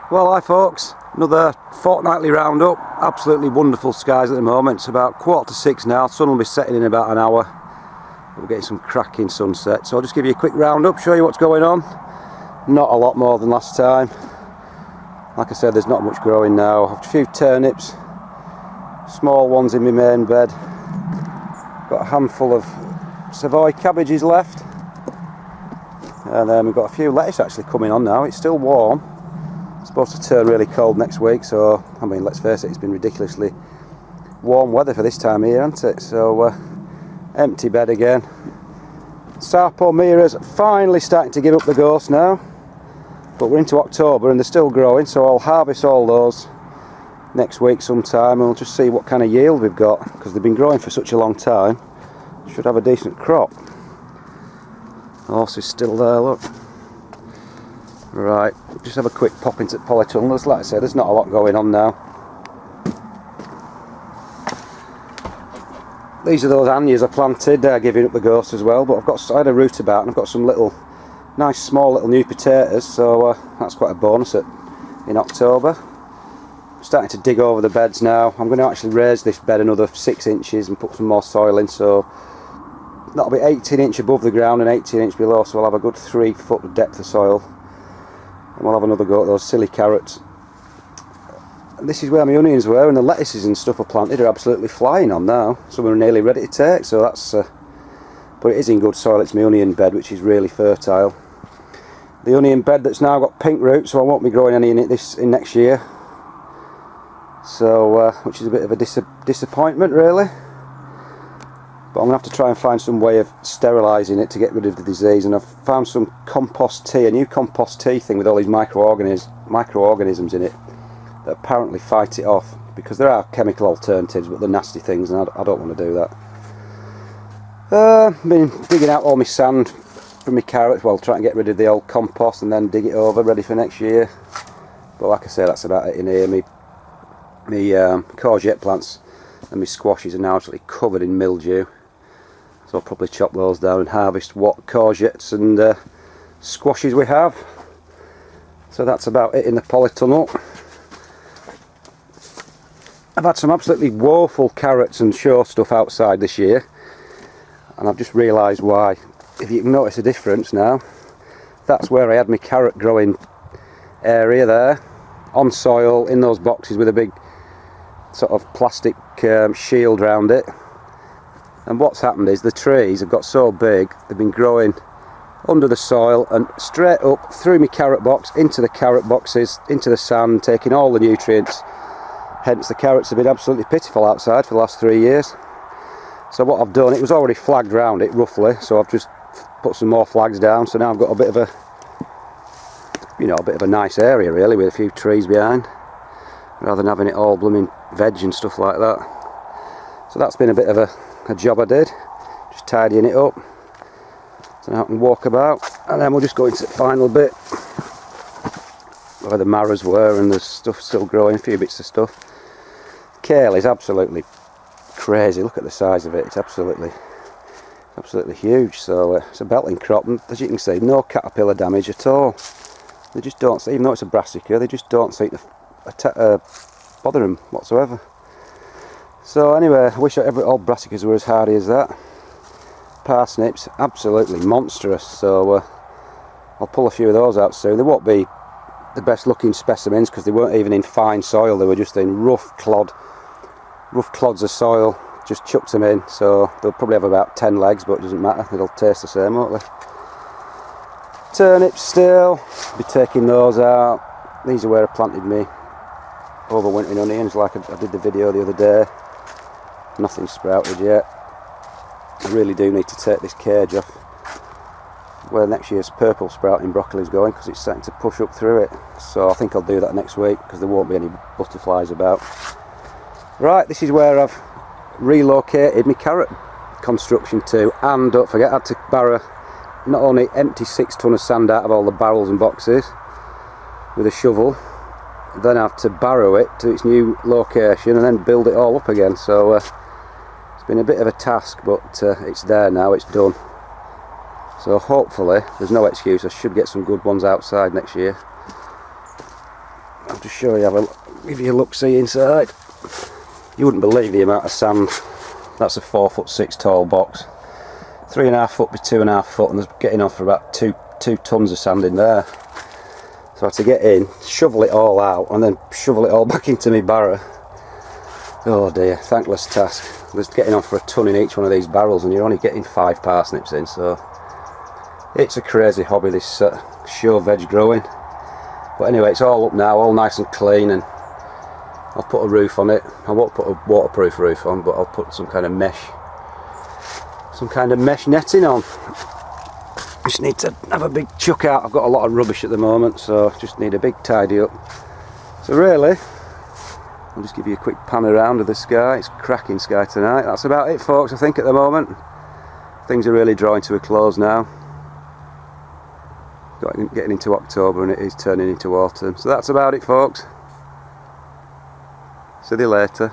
Well, hi folks, another fortnightly roundup. Absolutely wonderful skies at the moment. It's about 5:45 now. Sun will be setting in about an hour. We're getting some cracking sunset, so I'll just give you a quick roundup, show you what's going on. Not a lot more than last time. Like I said, there's not much growing now. I've a few turnips, small ones in my main bed. Got a handful of Savoy cabbages left, and then we've got a few lettuce actually coming on now. It's still warm. It's supposed to turn really cold next week, so I mean, let's face it, it's been ridiculously warm weather for this time of year, hasn't it? So empty bed again. Sarpo Mira's finally starting to give up the ghost now, but we're into October and they're still growing, so I'll harvest all those next week sometime and we'll just see what kind of yield we've got, because they've been growing for such a long time. Should have a decent crop. The horse is still there, look. Right, just have a quick pop into Polytunnel. Like I said, there's not a lot going on now. These are those annuals I planted, they're giving up the ghost as well, but I had a root about and I've got some little, nice small little new potatoes, so that's quite a bonus in October. I'm starting to dig over the beds now. I'm going to actually raise this bed another 6 inches and put some more soil in, so that'll be 18 inch above the ground and 18 inch below, so I'll have a good 3 foot depth of soil. And we'll have another go at those silly carrots. And this is where my onions were, and the lettuces and stuff I planted are absolutely flying on now. Some are nearly ready to take, so that's but it is in good soil. It's my onion bed, which is really fertile. The onion bed that's now got pink roots, so I won't be growing any in it in next year, so which is a bit of a disappointment really. But I'm going to have to try and find some way of sterilising it to get rid of the disease, and I've found some compost tea, a new compost tea thing with all these microorganisms in it that apparently fight it off, because there are chemical alternatives but they're nasty things and I don't want to do that. I've been digging out all my sand from my carrots, well, trying to get rid of the old compost and then dig it over ready for next year. But like I say, that's about it in here. My courgette plants and my squashes are now absolutely covered in mildew, so I'll probably chop those down and harvest what courgettes and squashes we have. So that's about it in the Polytunnel. I've had some absolutely woeful carrots and show stuff outside this year, and I've just realised why. If you can notice a difference now, that's where I had my carrot growing area there, on soil in those boxes with a big sort of plastic shield around it. And what's happened is the trees have got so big, they've been growing under the soil and straight up through my carrot box, into the carrot boxes, into the sand, taking all the nutrients. Hence the carrots have been absolutely pitiful outside for the last 3 years. So what I've done, it was already flagged round it roughly, so I've just put some more flags down, so now I've got a bit of a, you know, a bit of a nice area really, with a few trees behind, rather than having it all blooming veg and stuff like that. So that's been a bit of a job I did, just tidying it up so now I can walk about, and then we'll just go into the final bit where the marrows were and there's stuff still growing, a few bits of stuff. Kale is absolutely crazy, look at the size of it, it's absolutely huge. So it's a belting crop, and as you can see, no caterpillar damage at all. They just don't, even though it's a brassica, they just don't seem to bother them whatsoever. So anyway, I wish all brassicas were as hardy as that. Parsnips, absolutely monstrous, so I'll pull a few of those out soon. They won't be the best looking specimens because they weren't even in fine soil, they were just in rough clods of soil. Just chucked them in, so they'll probably have about 10 legs, but it doesn't matter, it'll taste the same, won't they? Turnips still, be taking those out. These are where I planted me overwintering onions, like I did the video the other day. Nothing's sprouted yet. I really do need to take this cage off where next year's purple sprouting broccoli is going, because it's starting to push up through it. So I think I'll do that next week, because there won't be any butterflies about. Right, this is where I've relocated my carrot construction to, and don't forget I had to borrow, not only empty 6 ton of sand out of all the barrels and boxes with a shovel, then I have to borrow it to its new location and then build it all up again. So it's been a bit of a task, but it's there now, it's done. So hopefully there's no excuse, I should get some good ones outside next year. I'll just show you, give you a look-see inside. You wouldn't believe the amount of sand. That's a 4'6" tall box. 3.5 foot by 2.5 foot, and there's getting on for about two tons of sand in there. So I had to get in, shovel it all out, and then shovel it all back into my barrow. Oh dear, thankless task. There's getting on for a ton in each one of these barrels, and you're only getting 5 parsnips in, so it's a crazy hobby, this show veg growing. But anyway, it's all up now, all nice and clean, and I'll put a roof on it. I won't put a waterproof roof on, but I'll put some kind of mesh netting on. Just need to have a big chuck out. I've got a lot of rubbish at the moment, so just need a big tidy up. So really, I'll just give you a quick pan around of the sky. It's cracking sky tonight. That's about it, folks, I think, at the moment. Things are really drawing to a close now. Getting into October, and it is turning into autumn. So that's about it, folks. See you later.